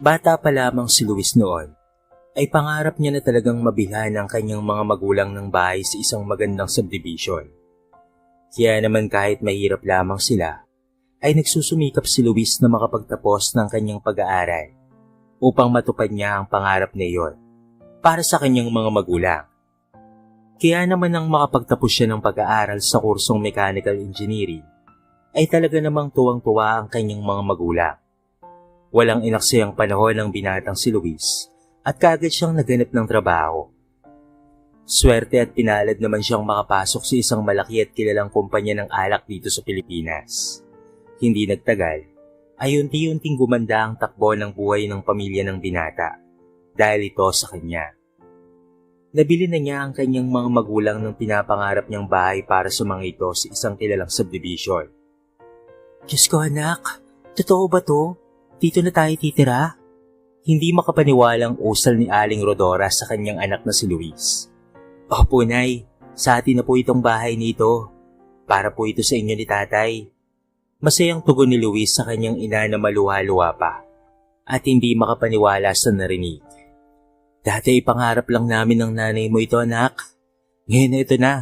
Bata pa lamang si Luis noon, ay pangarap niya na talagang mabilhan ang kanyang mga magulang ng bahay sa isang magandang subdivision. Kaya naman kahit mahirap lamang sila, ay nagsusumikap si Luis na makapagtapos ng kanyang pag-aaral upang matupad niya ang pangarap na iyon para sa kanyang mga magulang. Kaya naman nang makapagtapos siya ng pag-aaral sa kursong mechanical engineering, ay talaga namang tuwang-tuwa ang kanyang mga magulang. Walang inaksayang panahon ng binatang si Luis at kaagad siyang naganap ng trabaho. Swerte at pinalad naman siyang makapasok sa isang malaki at kilalang kumpanya ng alak dito sa Pilipinas. Hindi nagtagal, ay unti-unting gumanda ang takbo ng buhay ng pamilya ng binata dahil ito sa kanya. Nabili na niya ang kanyang mga magulang ng pinapangarap niyang bahay para sa mga ito sa isang kilalang subdivision. Diyos ko anak, totoo ba to? Dito na tayo titira? Hindi makapaniwalang usal ni Aling Rodora sa kanyang anak na si Luis. Opo, Nay. Sa atin na po itong bahay nito. Para po ito sa inyo ni Tatay. Masayang tugon ni Luis sa kanyang ina na maluha-luha pa at hindi makapaniwala sa narinig. Dati pangarap lang namin ng nanay mo ito, anak. Ngayon na ito na.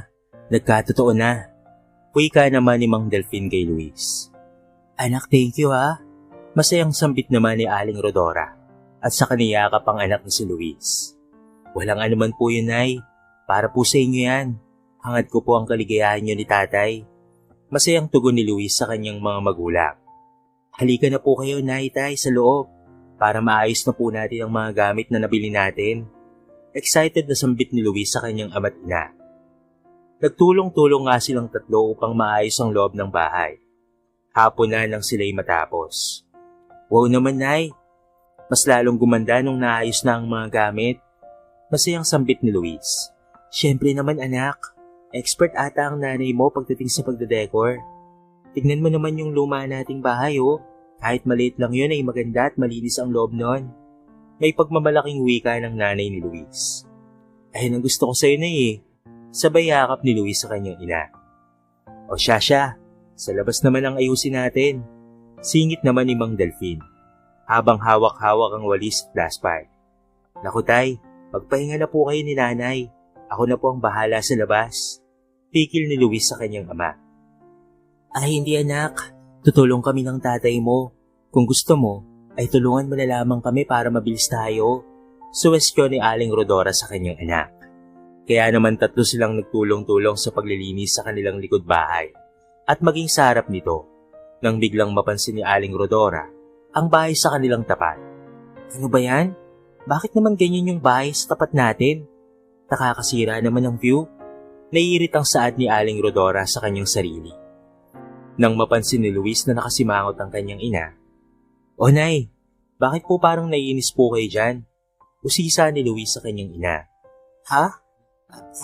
Nagkatotoo na. Wika naman ni Mang Delfin kay Luis. Anak, thank you ha. Masayang sambit naman ni Aling Rodora at sa kaniyakap ang anak ni si Luis. Walang anuman po yun, Nay. Para po sa inyo yan. Hangad ko po ang kaligayahan niyo ni Tatay. Masayang tugon ni Luis sa kanyang mga magulang. Halika na po kayo, Nay, Tay, sa loob para maayos na po natin ang mga gamit na nabili natin. Excited na sambit ni Luis sa kanyang ama't ina. Nagtulong-tulong nga silang tatlo upang maayos ang loob ng bahay. Hapon na nang sila'y matapos. Wow naman, Nay. Mas lalong gumanda nung naayos na ang mga gamit. Masayang sambit ni Luis. Siyempre naman, anak. Expert ata ang nanay mo pagdating sa pagdedecor. Tignan mo naman yung luma nating bahay, oh. Kahit maliit lang yun ay maganda at malinis ang loob nun. May pagmamalaking wika ng nanay ni Luis. Ayun ang gusto ko sa'yo na eh. Sabay yakap ni Luis sa kanyang ina. O siya, sa labas naman ang ayusin natin. Singit naman ni Mang Delfin, habang hawak-hawak ang walis at dustpan. Naku Tay, magpahinga na po kayo ni Nanay. Ako na po ang bahala sa labas. Pikil ni Luis sa kanyang ama. Ay hindi anak, tutulong kami ng tatay mo. Kung gusto mo, ay tulungan mo na lamang kami para mabilis tayo. Suwestyon ni Aling Rodora sa kanyang anak. Kaya naman tatlo silang nagtulong-tulong sa paglilinis sa kanilang likod bahay. At maging sa harap nito, nang biglang mapansin ni Aling Rodora ang bahay sa kanilang tapat. Ano ba yan? Bakit naman ganyan yung bahay sa tapat natin? Nakakasira naman ang view. Naiirit ang saad ni Aling Rodora sa kanyang sarili. Nang mapansin ni Luis na nakasimangot ang kanyang ina, O Nay, bakit po parang naiinis po kayo dyan? Usisa ni Luis sa kanyang ina. Ha?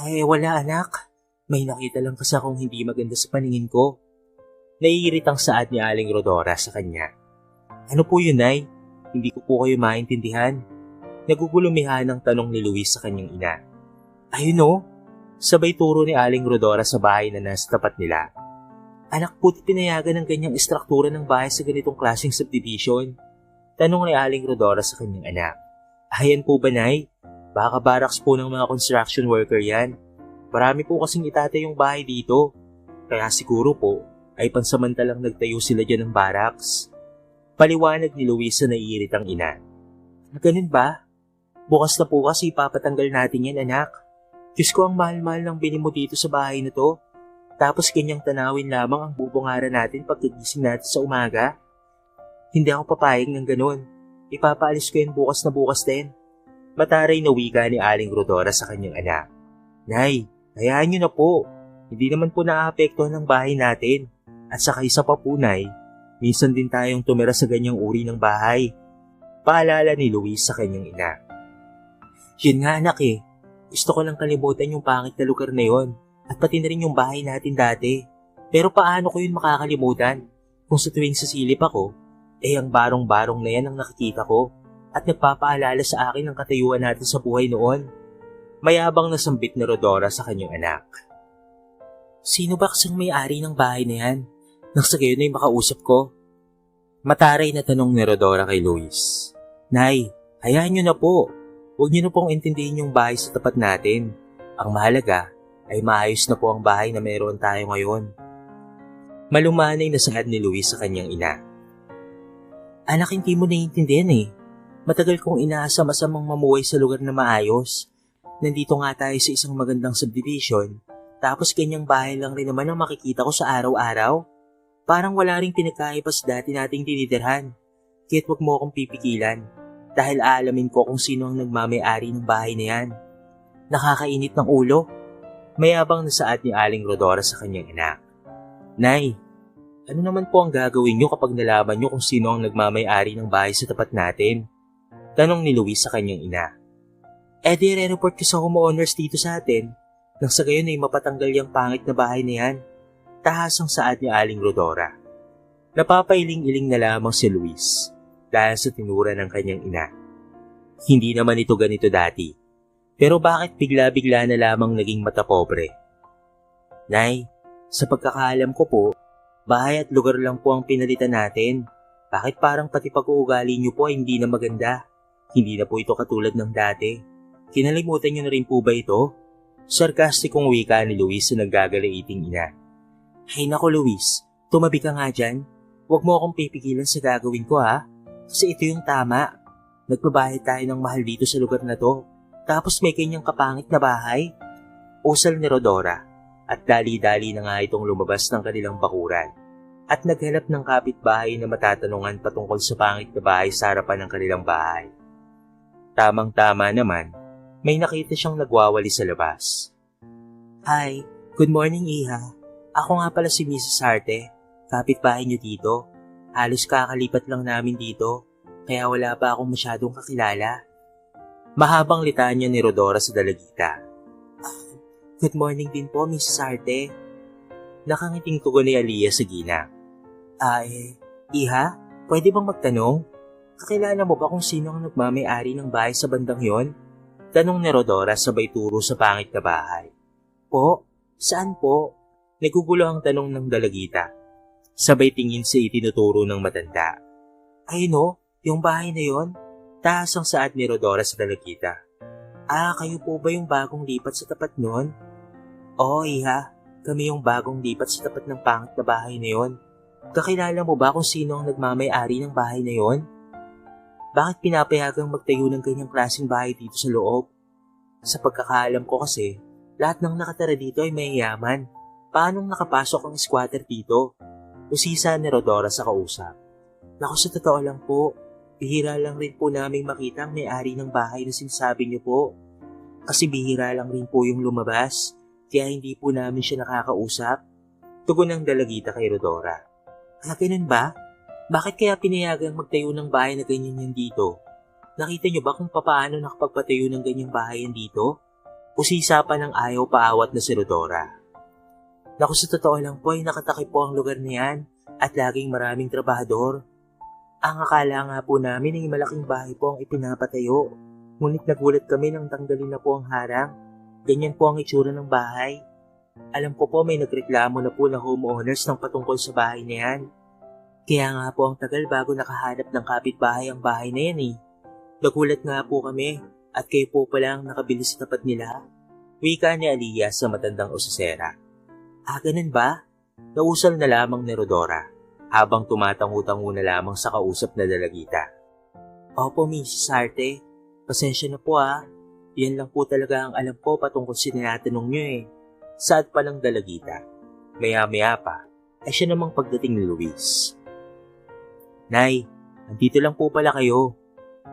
Ay wala anak. May nakita lang kasi akong hindi maganda sa paningin ko. Naiirit ang saad ni Aling Rodora sa kanya. Ano po yun, Nay? Hindi ko po kayo maintindihan. Nagugulumihan ang tanong ni Luis sa kanyang ina. Ayun o, sabay turo ni Aling Rodora sa bahay na nasa tapat nila. Anak po, pinayagan ng ganyang istruktura ng bahay sa ganitong klaseng subdivision? Tanong ni Aling Rodora sa kanyang anak. Ayan po ba, Nay? Baka barracks po ng mga construction worker yan. Marami po kasing itatay yung bahay dito. Kaya siguro po, ay pansamantalang nagtayo sila dyan ng barracks. Paliwanag ni Luisa na naiirit ang ina. Ganun ba? Bukas na po kasi ipapatanggal natin yan, anak. Diyos ko, ang mahal-mahal ng bili mo dito sa bahay na to. Tapos ganyang tanawin lamang ang bubungaran natin pagkagising natin sa umaga. Hindi ako papayag ng ganun. Ipapaalis ko yan bukas na bukas din. Mataray na wika ni Aling Rodora sa kanyang anak. Nay, hayaan niyo na po. Hindi naman po naaapektuhan ng bahay natin. At saka isa pa po, Nay, minsan din tayong tumira sa ganyang uri ng bahay. Paalala ni Luis sa kanyang ina. Yun nga anak eh. Gusto ko lang kalimutan yung pangit na lugar na yon at pati na rin yung bahay natin dati. Pero paano ko yun makakalimutan? Kung sa tuwing sasilip ako, ang barong-barong na yan ang nakikita ko at nagpapaalala sa akin ang katayuan natin sa buhay noon. Mayabang na sambit ni Rodora sa kanyang anak. Sino ba kasing may-ari ng bahay na yan? Nang sa gayon ay makausap ko. Mataray na tanong ni Rodora kay Luis. Nay, hayaan niyo na po. Huwag niyo na pong intindihin yung bahay sa tapat natin. Ang mahalaga ay maayos na po ang bahay na meron tayo ngayon. Malumanay na saad ni Luis sa kanyang ina. Anak, hindi mo naiintindihan eh. Matagal kong inaasam-asamang mamuhay sa lugar na maayos. Nandito nga tayo sa isang magandang subdivision, tapos ganyang bahay lang rin naman ang makikita ko sa araw-araw. Parang wala ring pinagkaiba sa dati nating tinitirhan. Kaya't wag mo akong pipigilan, dahil aalamin ko kung sino ang nagmamay-ari ng bahay na yan. Nakakainit ng ulo. Mayabang na saad ni Aling Rodora sa kanyang anak. Nay, ano naman po ang gagawin niyo kapag nalaman niyo kung sino ang nagmamay-ari ng bahay sa tapat natin? Tanong ni Luis sa kanyang ina. Di re-report ko sa homeowners dito sa atin, nang sa gayon ay mapatanggal yung pangit na bahay na yan. Tahasang saad ni Aling Rodora. Napapailing-iling na lamang si Luis dahil sa tinura ng kanyang ina. Hindi naman ito ganito dati, pero bakit bigla-bigla na lamang naging matapobre? Nay, sa pagkakaalam ko po, bahay at lugar lang po ang pinalitan natin. Bakit parang pati pag-uugali niyo po ay hindi na maganda? Hindi na po ito katulad ng dati. Kinalimutan niyo na rin po ba ito? Sarkastikong wika ni Luis sa naggagaliiting ina. Hay nako Luis, tumabi ka nga dyan. Huwag mo akong pipigilan sa gagawin ko ha. Kasi ito yung tama. Nagbabayad tayo ng mahal dito sa lugar na to. Tapos may kanyang kapangit na bahay. Usal ni Rodora. At dali-dali na nga itong lumabas ng kanilang bakuran. At naghanap ng kapitbahay na matatanungan patungkol sa pangit na bahay sa harapan ng kanilang bahay. Tamang-tama naman, may nakita siyang nagwawali sa labas. Hi, good morning Iha. Ako nga pala si Mrs. Arte, kapitbahay niyo dito. Halos kakalipat lang namin dito, kaya wala pa akong masyadong kakilala. Mahabang litanya ni Rodora sa dalagita. Good morning din po, Mrs. Arte. Nakangiting tugon ni Aliyah sa gina. Iha, pwede bang magtanong? Kakilala mo ba kung sino ang nagmamay-ari ng bahay sa bandang yon? Tanong ni Rodora sabay turo sa pangit na bahay. Po? Saan po? Nagugulo ang tanong ng dalagita. Sabay tingin sa itinuturo ng matanda. Ay no, yung bahay na yon? Taas ang saad ni Rodora sa dalagita. Kayo po ba yung bagong lipat sa tapat nun? Oo, Iha. Kami yung bagong lipat sa tapat ng pangit na bahay na yon. Kakilala mo ba kung sino ang nagmamay-ari ng bahay na yon? Bakit pinapayagang magtayo ng ganyang klaseng bahay dito sa loob? Sa pagkakaalam ko kasi, lahat ng nakatara dito ay mayayaman. Paanong nakapasok ang squatter dito? Usisa ni Rodora sa kausap. Naku, sa totoo lang po, bihira lang rin po naming makita ang may-ari ng bahay na sinasabi niyo po. Kasi bihira lang rin po yung lumabas, kaya hindi po namin siya nakakausap. Tugon ng dalagita kay Rodora. Ganun ba? Bakit kaya pinayagang magtayo ng bahay na ganyan yan dito? Nakita niyo ba kung paano nakapagpatayo ng ganyang bahay yan dito? Usisa pa ng ayaw paawat na si Rodora. Naku, sa totoo lang po ay nakatakip po ang lugar na yan at laging maraming trabahador. Ang akala nga po namin ay malaking bahay po ang ipinapatayo. Ngunit nagulat kami nang tanggalin na po ang harang. Ganyan po ang itsura ng bahay. Alam ko po may nagreklamo na po na homeowners ng patungkol sa bahay na yan. Kaya nga po ang tagal bago nakahanap ng kapitbahay ang bahay na yan eh. Nagulat nga po kami at kayo po pala ang nakabili sa tapat nila. Wika ni Aliyah sa matandang osisera. Ganun ba? Nausal na lamang ni Rodora habang tumatangu-tangu na lamang sa kausap na dalagita. Opo, Mrs. Arte. Pasensya na po Yan lang po talaga ang alam ko patungkol sa tinatanong nyo eh. Saad pa ng dalagita. Maya-maya pa ay siya namang pagdating ni Luis. Nay, andito lang po pala kayo.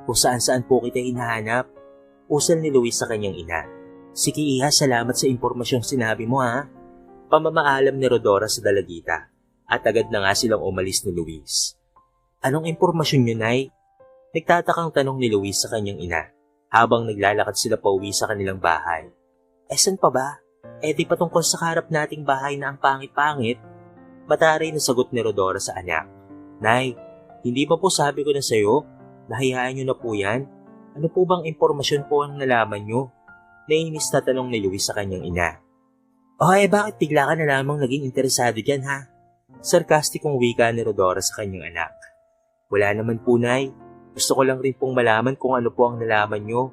Kung saan-saan po kita hinahanap. Usal ni Luis sa kanyang ina. Sige Iha, salamat sa impormasyong sinabi mo Pamamaalam ni Rodora sa dalagita at agad na nga silang umalis ni Luis. Anong impormasyon nyo, Nay? Nagtatakang tanong ni Luis sa kanyang ina habang naglalakad sila pauwi sa kanilang bahay. Saan pa ba? Di patungkol sa harap nating bahay na ang pangit-pangit? Mataray na sagot ni Rodora sa anak. Nay, hindi pa po sabi ko na sa'yo? Nahayaan nyo na po yan? Ano po bang impormasyon po ang nalaman nyo? Nainis na tanong ni Luis sa kanyang ina. Bakit bigla ka na lamang naging interesado dyan Sarkastikong wika ni Rodora sa kanyang anak. Wala naman po, Nay. Gusto ko lang rin pong malaman kung ano po ang nalaman nyo.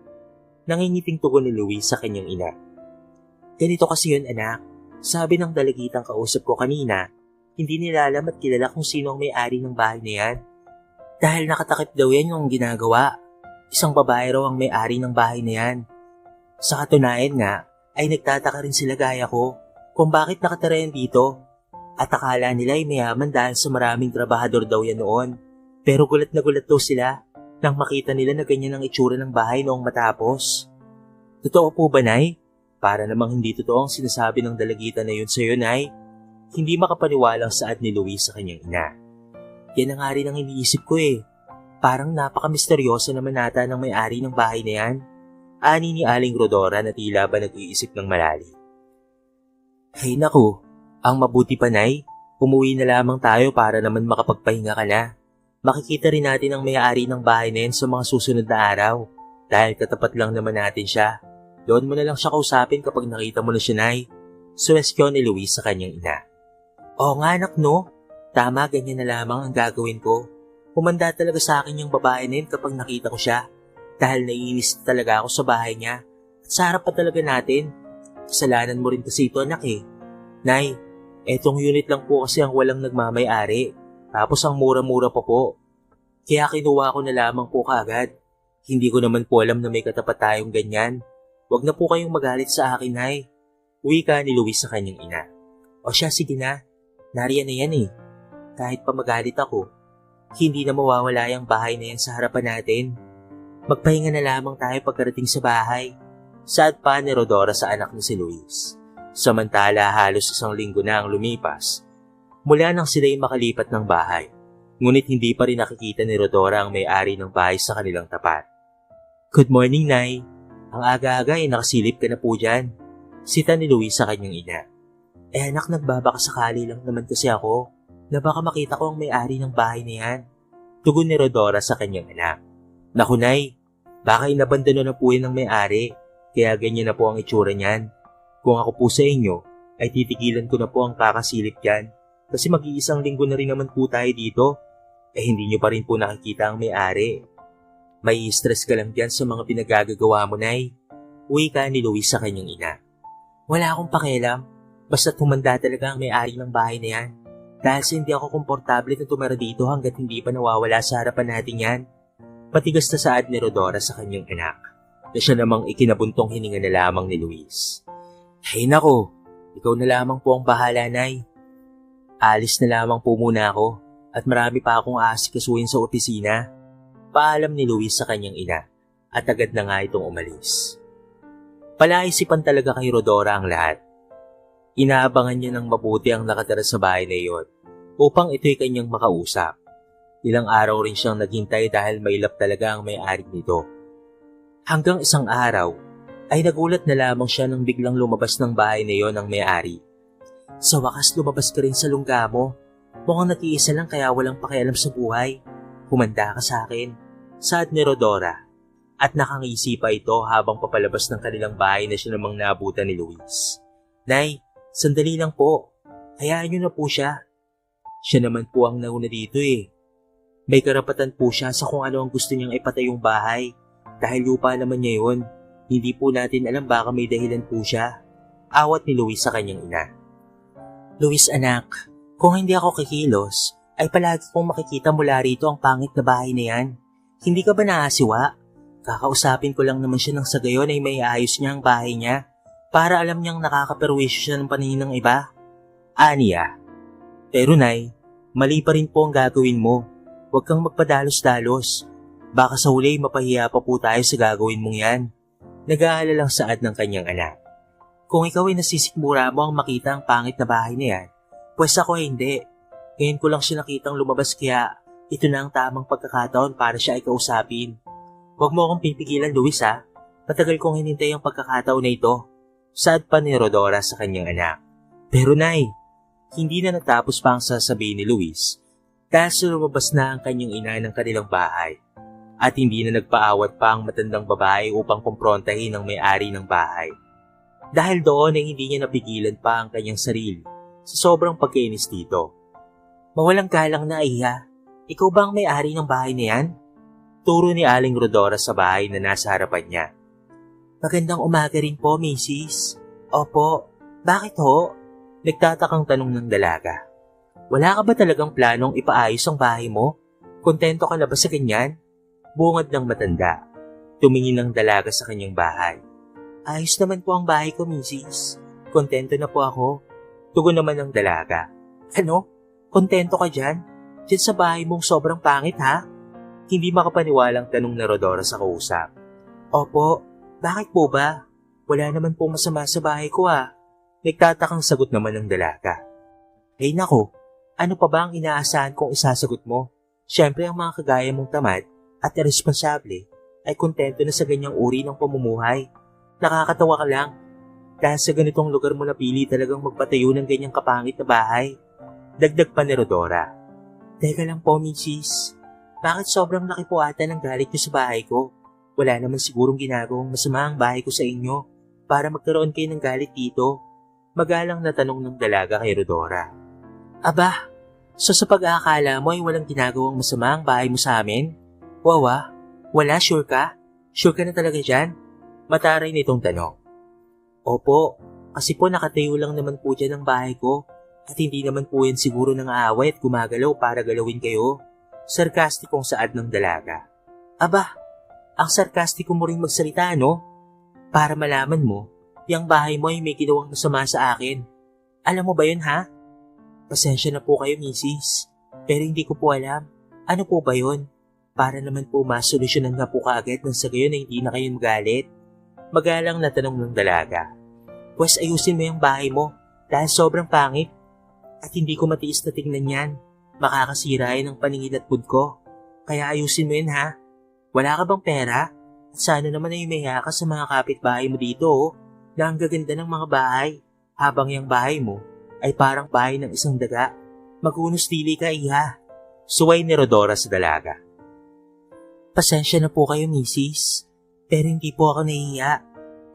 Nangingiting tugon ni Luis sa kanyang ina. Ganito kasi yun, anak. Sabi ng dalagitang kausap ko kanina, hindi nila alam at kilala kung sino ang may-ari ng bahay na yan. Dahil nakatakip daw yan yung ginagawa. Isang babae raw ang may-ari ng bahay na yan. Sa katunayan nga, ay nagtataka rin sila gaya ko kung bakit nakatira yan dito. At akala nila ay mayaman dahil sa maraming trabahador daw yan noon. Pero gulat na gulat daw sila nang makita nila na ganyan ang itsura ng bahay noong matapos. Totoo po ba, Nay? Para namang hindi totoo ang sinasabi ng dalagitan na yun sa'yo, Nay. Hindi makapaniwalang saad ni Luis sa kanyang ina. Yan ang nga rin ang iniisip ko eh. Parang napaka-misteryoso naman nata ng may-ari ng bahay na yan. Ani ni Aling Rodora na tila ba nag-iisip ng malalim. Hay naku, ang mabuti pa, Nay, umuwi na lamang tayo para naman makapagpahinga ka na. Makikita rin natin ang may-ari ng bahay na yan sa mga susunod na araw. Dahil katapat lang naman natin siya. Doon mo na lang siya kausapin kapag nakita mo na siya, Nay. Suwestyon ni Luis sa kanyang ina. Oo nga, anak, no? Tama, ganyan na lamang ang gagawin ko. Humanda talaga sa akin yung babae na yun kapag nakita ko siya. Dahil naiinis talaga ako sa bahay niya. At sa harap pa talaga natin. Kasalanan mo rin kasi ito, anak eh. Nay, etong unit lang po kasi ang walang nagmamay-ari. Tapos ang mura-mura pa po. Kaya kinuha ko na lamang po kaagad. Hindi ko naman po alam na may katapat tayong ganyan. Huwag na po kayong magalit sa akin, Nay. Wika ni Luis sa kanyang ina. O siya, sige na. Nariyan na yan eh. Kahit pa magalit ako, hindi na mawawala yung bahay na yan sa harapan natin. Magpahinga na lamang tayo pagkarating sa bahay. Saad pa ni Rodora sa anak ni si Luis. Samantala halos 1 linggo na ang lumipas. Mula nang sila'y makalipat ng bahay. Ngunit hindi pa rin nakikita ni Rodora ang may-ari ng bahay sa kanilang tapat. Good morning, Nay. Ang aga-aga ay nakasilip ka na po dyan. Sita ni Luis sa kanyang ina. Anak, nagbabaka sakali lang naman kasi ako na baka makita ko ang may-ari ng bahay na yan. Tugon ni Rodora sa kanyang anak. Naku, Nay, baka inabandano na po yan ng may-ari, kaya ganyan na po ang itsura niyan. Kung ako po sa inyo, ay titigilan ko na po ang kakasilip dyan, kasi mag-iisang linggo na rin naman po tayo dito, hindi nyo pa rin po nakikita ang may-ari. May stress ka lang dyan sa mga pinagagagawa mo, Nay. Wika ni Luis sa kanyang ina. Wala akong pakialam, basta't humanda talaga ang may-ari ng bahay na yan. Dahil sa hindi ako komportable na tumira dito hanggat hindi pa nawawala sa harapan natin yan. Patigas na saad ni Rodora sa kanyang anak, na siya namang ikinabuntong hininga na lamang ni Luis. Hay nako, ikaw na lamang po ang bahala, Nay. Alis na lamang po muna ako at marami pa akong aasikasuhin sa opisina. Paalam ni Luis sa kanyang ina at agad na nga itong umalis. Palaisipan talaga kay Rodora ang lahat. Inaabangan niya ng mabuti ang nakatira sa bahay na iyon upang ito'y kanyang makausap. Ilang araw rin siyang naghintay dahil mailap talaga ang may-ari nito. Hanggang isang araw ay nagulat na lamang siya nang biglang lumabas ng bahay na iyon ang may-ari. Sa wakas lumabas ka rin sa lungga mo. Mukhang nag-iisa lang kaya walang pakialam sa buhay. Humanda ka sa akin, saad ni Rodora. At nakangisi pa ito habang papalabas ng kanilang bahay na siya namang naabutan ni Luis. Nay, sandali lang po. Hayaan niyo na po siya. Siya naman po ang nauna dito eh. May karapatan po siya sa kung ano ang gusto niyang ipatay yung bahay. Dahil lupa naman niya yun. Hindi po natin alam baka may dahilan po siya. Awat ni Luis sa kanyang ina. Luis, anak, kung hindi ako kikilos, ay palagi kong makikita mula rito ang pangit na bahay na yan. Hindi ka ba naasiwa? Kakausapin ko lang naman siya ng sa gayon ay may ayos niya ang bahay niya para alam niyang nakakaperwisyo siya ng paningin ng iba. Aniya. Pero Nay, mali pa rin po ang gagawin mo. Huwag kang magpadalos-dalos. Baka sa huli mapahiya pa po tayo sa gagawin mong yan. Nag-aalalang saad ng kanyang anak. Kung ikaw ay nasisikmura mo ang makita ang pangit na bahay na yan, pues ako ay hindi. Ngayon ko lang siya nakitang lumabas kaya ito na ang tamang pagkakataon para siya ay kausapin. Huwag mo akong pipigilan, Luis ha. Matagal kong hinintay ang pagkakataon na ito. Saad pa ni Rodora sa kanyang anak. Pero Nay, hindi na natapos pa ang sasabihin ni Luis dahil sa lumabas na ang kanyang ina ng kanilang bahay at hindi na nagpaawat pa ang matandang babae upang kumprontahin ang may-ari ng bahay. Dahil doon ay hindi niya napigilan pa ang kanyang sarili sa sobrang pagkainis dito. Mawalang galang na, Iha. Ikaw ba ang may-ari ng bahay na yan? Turo ni Aling Rodora sa bahay na nasa harapan niya. Magandang umaga rin po, Mrs. Opo, bakit ho? Nagtatakang tanong ng dalaga. Wala ka ba talagang planong ipaayos ang bahay mo? Kontento ka na ba sa ganyan? Bungad ng matanda. Tumingin ng dalaga sa kanyang bahay. Ayos naman po ang bahay ko, Mrs. Kontento na po ako. Tugon naman ng dalaga. Ano? Kontento ka dyan? Diyan sa bahay mong sobrang pangit, ha? Hindi makapaniwalang tanong na Rodora sa kausap. Opo, bakit po ba? Wala naman po masama sa bahay ko, ha? Nagtatakang sagot naman ng dalaga. Ay nako, ano pa ba ang inaasahan kong isasagot mo? Siyempre ang mga kagaya mong tamad at irresponsable ay kontento na sa ganyang uri ng pamumuhay. Nakakatawa ka lang. Dahil sa ganitong lugar mo napili talagang magpatayo ng ganyang kapangit na bahay. Dagdag pa ni Rodora. Teka lang po, Mrs. Bakit sobrang laki po ata ng galit niyo sa bahay ko? Wala naman sigurong ginagawang masama ang bahay ko sa inyo para magkaroon kayo ng galit dito. Magalang na tanong ng dalaga kay Rodora. Aba, so sa pag-aakala mo ay walang ginagawang masama ang bahay mo sa amin? Wawa, wala, sure ka? Sure ka na talaga dyan? Mataray nitong tanong. Opo, kasi po nakatayo lang naman po dyan ang bahay ko at hindi naman po yan siguro nang aaway at gumagalaw para galawin kayo. Sarkastikong saad ng dalaga. Aba, ang sarkastiko mo ring magsalita, no? Para malaman mo, yung bahay mo ay may ginawang masama sa akin. Alam mo ba yun, ha? Pasensya na po kayo, Mrs. Pero hindi ko po alam. Ano po ba yun? Para naman po masolusyonan nga po kaagad nang sa gayon na hindi na kayo magalit. Magalang na tanong ng dalaga. Pues ayusin mo yung bahay mo dahil sobrang pangit. At hindi ko matiis na tingnan yan. Makakasira yan ang paningin at mood ko. Kaya ayusin mo yun, ha? Wala ka bang pera? At sana naman ay umiya ka sa mga kapitbahay mo dito, na ang gaganda ng mga bahay. Habang yung bahay mo ay parang bahay ng isang daga. Magunos dili ka, iha. Suway ni Rodora sa dalaga. Pasensya na po kayo, Mrs. Pero hindi po ako nahihiya.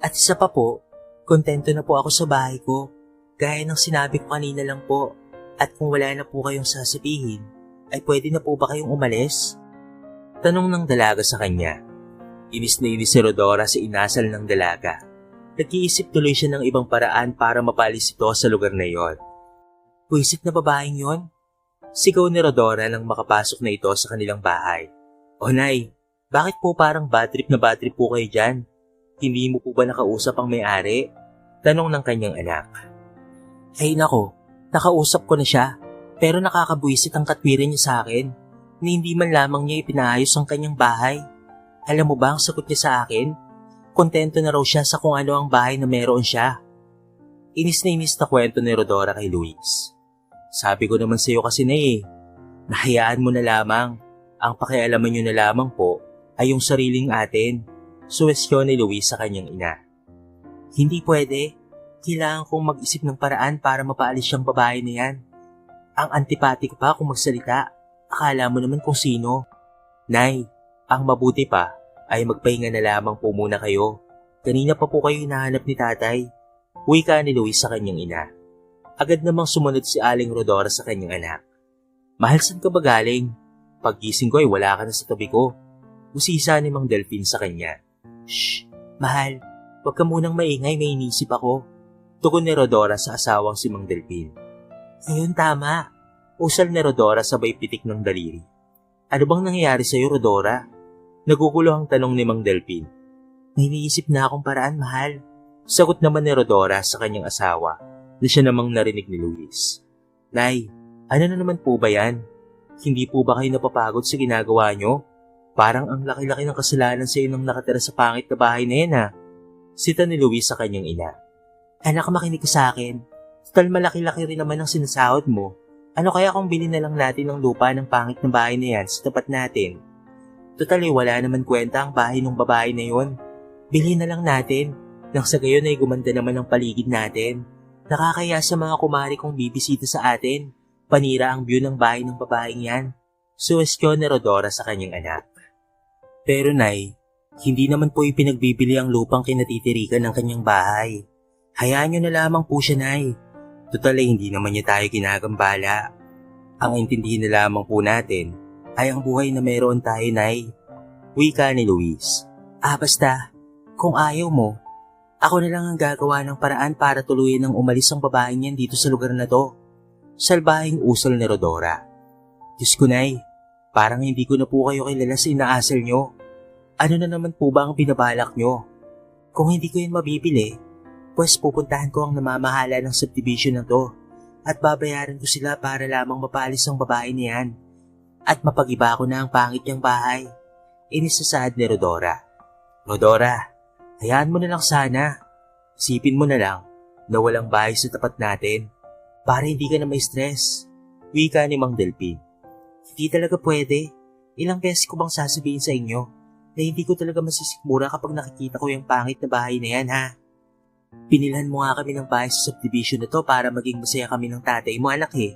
At isa pa po, kontento na po ako sa bahay ko. Gaya ng sinabi ko kanina lang po. At kung wala na po kayong sasabihin, ay pwede na po ba kayong umalis? Tanong ng dalaga sa kanya. Inis na inis si Rodora sa inasal ng dalaga. Nag-iisip tuloy siya ng ibang paraan para mapalis ito sa lugar na iyon. Puisit na babaeng yon? Sigaw ni Rodora nang makapasok na ito sa kanilang bahay. O Nay, bakit po parang bad trip po kayo dyan? Hindi mo po ba nakausap ang may-ari? Tanong ng kanyang anak. Ay nako, nakausap ko na siya, pero nakakabuisit ang katwiran niya sa akin na hindi man lamang niya ipinaayos ang kanyang bahay. Alam mo ba ang sagot niya sa akin? Kontento na raw siya sa kung ano ang bahay na meron siya. Inis na kwento ni Rodora kay Luis. Sabi ko naman sa iyo kasi na nahayaan mo na lamang. Ang pakialaman niyo na lamang po ay yung sariling atin. Suwestyon ni Luis sa kanyang ina. Hindi pwede. Kailangan kong mag-isip ng paraan para mapaalis siyang babae na yan. Ang antipatik pa kung magsalita. Akala mo naman kung sino. Nay, ang mabuti pa ay magpahinga na lamang po muna kayo. Kanina pa po kayo hinahanap ni tatay. Wika ni Luis sa kanyang ina. Agad namang sumunod si Aling Rodora sa kanyang anak. Mahal, saan ka ba galing? Paggising ko ay wala ka na sa tabi ko. Usisa ni Mang Delphine sa kanya. Shh, mahal, wag ka munang maingay, may inisip ako. Tugon ni Rodora sa asawang si Mang Delphine. Ayun, tama. Usal ni Rodora sabay pitik ng daliri. Ano bang nangyayari sa'yo, Rodora? Nagugulo ang tanong ni Mang Delphine. May iniisip na akong paraan, mahal. Sagot naman ni Rodora sa kanyang asawa na siya namang narinig ni Luis. Nay, ano na naman po ba yan? Hindi po ba kayo napapagod sa ginagawa nyo? Parang ang laki-laki ng kasalanan sa iyo nang nakatira sa pangit na bahay na yan, ha? Sita ni Luis sa kanyang ina. Anak, makinig ka sa akin. Total malaki-laki rin naman ang sinasahod mo. Ano kaya kung bilhin na lang natin ng lupa ng pangit na bahay na yan sa tapat natin? Total wala naman kwenta ang bahay ng babae na yon. Bilhin na lang natin. Nang sa gayon ay gumanda naman ang paligid natin. Nakakaya sa mga kumari kong bibisita sa atin. Panira ang view ng bahay ng babaeng yan. Suwestyon ni Rodora sa kanyang anak. Pero Nay, hindi naman po ipinagbibili ang lupang kinatitirikan ng kanyang bahay. Hayaan nyo na lamang po siya, Nay. Total hindi naman niya tayo ginagambala. Ang intindihin na lamang po natin ay ang buhay na meron tayo, Nay. Wika ni Luis. Basta, kung ayaw mo, ako na lang ang gagawa ng paraan para tuluyan ng umalis ang babaeng yan dito sa lugar na to. Salbahing usol ni Rodora. Diyos ko, Nay, parang hindi ko na po kayo kilala sa inaasal nyo. Ano na naman po ba ang binabalak nyo? Kung hindi ko yun mabibili, pues pupuntahan ko ang namamahala ng subdivision na to at babayaran ko sila para lamang mapalis ang babae niyan at mapagiba ko na ang pangit niyang bahay. Inisasaad ni Rodora. Rodora, hayaan mo na lang sana. Isipin mo na lang na walang bahay sa tapat natin para hindi ka na may stress. Wika ni Mang Delpin. Hindi talaga pwede. Ilang beses ko bang sasabihin sa inyo na hindi ko talaga masisikmura kapag nakikita ko yung pangit na bahay na yan, ha? Pinilhan mo nga kami ng bahay sa subdivision na to para maging masaya kami ng tatay mo, anak eh.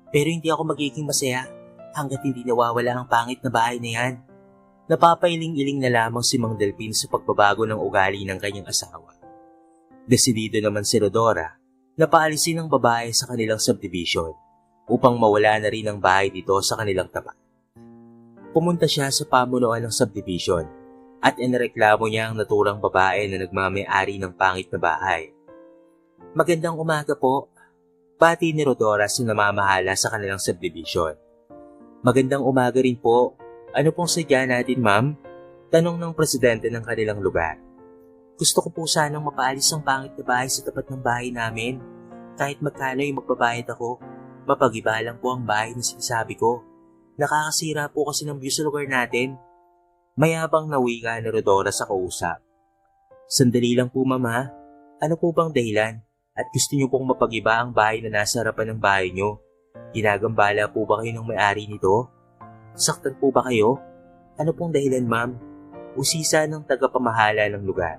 Pero hindi ako magiging masaya hanggat hindi nawawala ang pangit na bahay na yan. Napapailing-iling na lamang si Mang Delpin sa pagbabago ng ugali ng kanyang asawa. Desidido naman si Rodora na paalisin ang babae sa kanilang subdivision upang mawala na rin ang bahay dito sa kanilang tapat. Pumunta siya sa pamunuan ng subdivision at inireklamo niya ang naturang babae na nagmamay-ari ng pangit na bahay. Magandang umaga po. Pati ni Rodora sa namamahala sa kanilang subdivision. Magandang umaga rin po. Ano pong sadya natin, ma'am? Tanong ng presidente ng kanilang lugar. Gusto ko po sanang mapaalis ang pangit na bahay sa tapat ng bahay namin. Kahit magkano yung magbabayad ako, mapagiba lang po ang bahay na sinasabi ko. Nakakasira po kasi ng view sa lugar natin. Mayabang na wika ni Rodora sa kausap. Sandali lang po, mama. Ano po bang dahilan? At gusto niyo pong mapagiba ang bahay na nasa harapan ng bahay niyo? Ginagambala po ba kayo ng may-ari nito? Saktan po ba kayo? Ano pong dahilan, ma'am? Usisa ng tagapamahala ng lugar.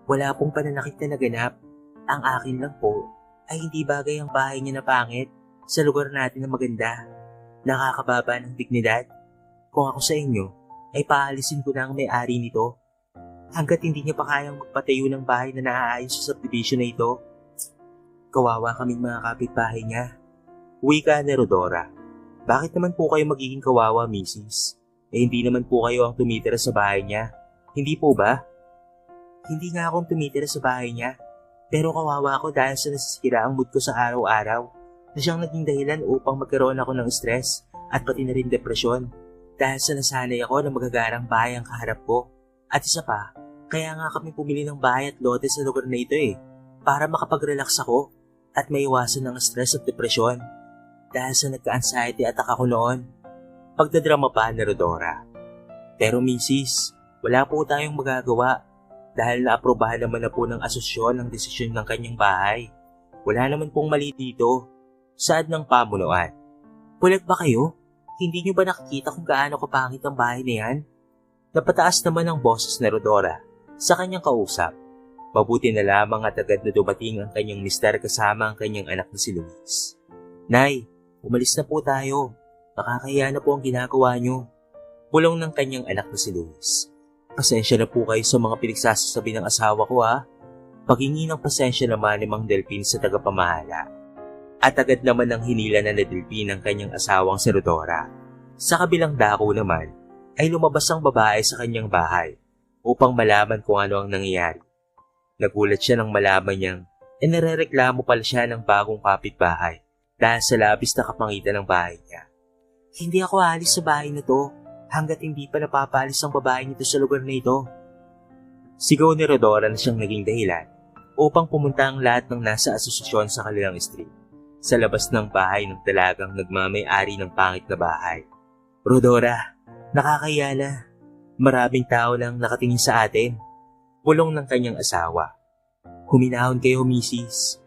Wala pong pananakit na naganap. Ang akin lang po ay hindi bagay ang bahay niya na pangit sa lugar natin na maganda. Nakakababa ng dignidad. Kung ako sa inyo, ay paalisin ko na ang may-ari nito. Hanggat hindi niya pa kayang magpatayo ng bahay na naaayos sa subdivision na ito. Kawawa kaming mga kapitbahay niya. Wika ni Rodora. Bakit naman po kayo magiging kawawa, Mrs.? Hindi naman po kayo ang tumitira sa bahay niya. Hindi po ba? Hindi nga akong tumitira sa bahay niya. Pero kawawa ako dahil sa nasisira ang mood ko sa araw-araw na siyang naging dahilan upang magkaroon ako ng stress at pati na rin depresyon dahil sa nasanay ako na magagarang bahay ang kaharap ko. At isa pa, kaya nga kami pumili ng bahay at lote sa lugar na ito para makapag-relax ako at maiwasan ng stress at depresyon. Dahil sa nagka-anxiety attack ako noon. Pagdadrama pa ni Rodora. Pero Mrs., wala po tayong magagawa dahil naaprobahan naman na po ng asosyon ang desisyon ng kanyang bahay. Wala naman pong mali dito. Saad ng pamunuan. Bulag ba kayo? Hindi niyo ba nakikita kung gaano kapangit ang bahay na yan? Napataas naman ang boses ni Rodora sa kanyang kausap. Mabuti na lamang at agad na dumating ang kanyang mister kasama ang kanyang anak na si Luis. Nay, umalis na po tayo. Nakakahiya na po ang ginagawa niyo. Bulong ng kanyang anak na si Luis. Pasensya na po kayo sa mga pinagsasabi ng asawa ko, ha. Paghingi ng pasensya naman ni Mang Delpin sa tagapamahala. At agad naman ang hinila na ni Delpin ng kanyang asawang si Rodora. Sa kabilang dako naman ay lumabas ang babae sa kanyang bahay upang malaman kung ano ang nangyayari. Nagulat siya nang malaman niyang nirereklamo pala siya ng bagong kapitbahay dahil sa labis na kapangitan ng bahay niya. Hindi ako aalis sa bahay na to hanggat hindi pa napapalis ang babae nito sa lugar na ito. Sigaw ni Rodora na siyang naging dahilan upang pumunta ang lahat ng nasa asosasyon sa kanilang street sa labas ng bahay ng dalagang nagmamay-ari ng pangit na bahay. Rodora, nakakaya na. Maraming tao lang nakatingin sa atin. Bulong ng kanyang asawa. Huminahon kayo, Mrs.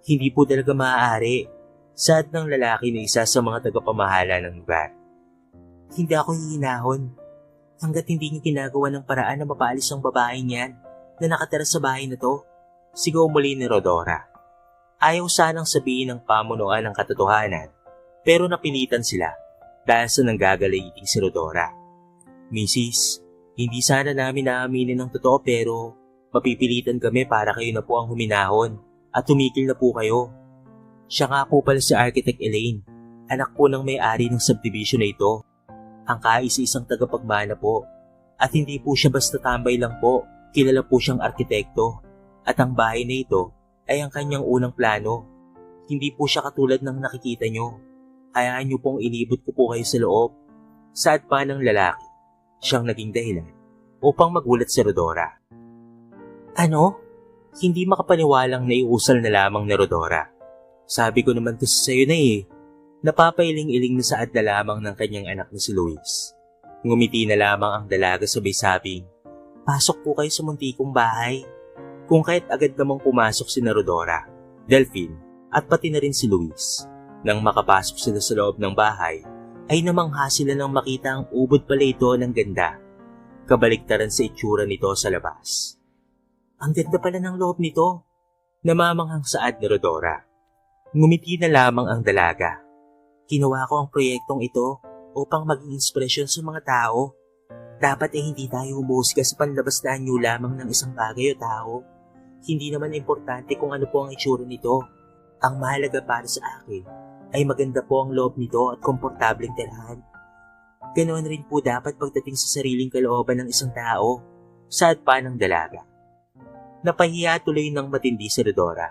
Hindi po talaga maaari. Saad ng lalaki na isa sa mga tagapamahala ng lugar. Hindi ako hihinahon hanggat hindi niyo ginagawa ng paraan na mapaalis ang babae niyan na nakatira sa bahay na to. Sigaw muli ni Rodora. Ayaw sanang sabihin ng pamunuan ng katotohanan pero napilitan sila dahil sa nanggagaliiting si Rodora. Mrs., hindi sana namin naaminin ng totoo pero mapipilitan kami para kayo na po ang huminahon at tumigil na po kayo. Siya nga po pala si Architect Elaine, anak po ng may-ari ng subdivision na ito. Ang kaisa-isang tagapagmana po At hindi po siya basta tambay lang po, kilala po siyang arkitekto. At ang bahay na ito ay ang kanyang unang plano. Hindi po siya katulad ng nakikita nyo. Hayaan nyo pong ilibot ko po kayo sa loob. Saad pa ng lalaki, siyang naging dahilan upang magulat si Rodora. Ano? Hindi makapaniwalang naiusal na lamang ni Rodora. Sabi ko naman kasi sa'yo na eh. Napapailing-iling na saad na lamang ng kanyang anak na si Luis. Ngumiti na lamang ang dalaga sabay sabing, pasok po kayo sa muntikong bahay. Kung kahit agad namang pumasok si Rodora, Delphine at pati na rin si Luis. Nang makapasok sila sa loob ng bahay, ay namangha sila nang makita ang ubod pala ito ng ganda. Kabaliktaran sa itsura nito sa labas. Ang ganda pala ng loob nito. Namamanghang saad ni Rodora. Ngumiti na lamang ang dalaga. Ginawa ko ang proyektong ito upang maging inspirasyon sa mga tao. Dapat ay hindi tayo humusga sa panlabas na anyo lamang ng isang bagay o tao. Hindi naman importante kung ano po ang itsura nito. Ang mahalaga para sa akin ay maganda po ang loob nito at komportableng tirahan. Ganoon rin po dapat pagdating sa sariling kalooban ng isang tao. Saad pa ng dalaga. Napahiya tuloy ng matindi si Rodora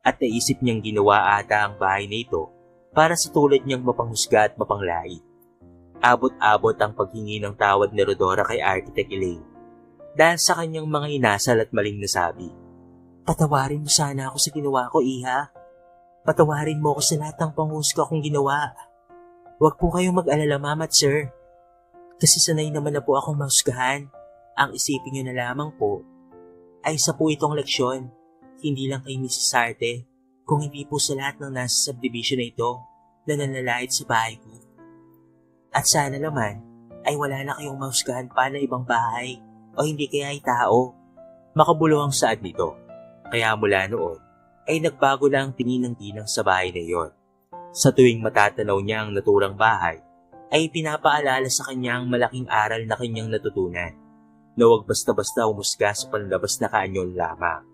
at naisip niyang ginawa ata ang bahay na ito para sa tulad niyang mapanghusga at mapanglait. Abot-abot ang paghingi ng tawad ni Rodora kay Architect Elaine dahil sa kanyang mga inasal at maling nasabi. Patawarin mo sana ako sa ginawa ko, Iha. Patawarin mo ako sa lahat ng panghusga kong ginawa. Huwag po kayong mag-alala, Ma'am at Sir. Kasi sanay naman na po akong mahusgahan. Ang isipin niyo na lamang po ay isa po itong leksyon, hindi lang kay Mrs. Sarte, kung hindi po sa lahat ng nasa subdivision na ito na nanlalait sa bahay ko. At sana naman ay wala na kayong mahusgahan pa na ibang bahay o hindi kaya ay tao. Makabulo ang saad nito, kaya mula noon ay nagbago na ang tingin ng ginang sa bahay na iyon. Sa tuwing matatanaw niya ang naturang bahay, ay pinapaalala sa kanya ang malaking aral na kanyang natutunan. Na huwag basta-basta umusga sa panlabas na kaanyon lamang.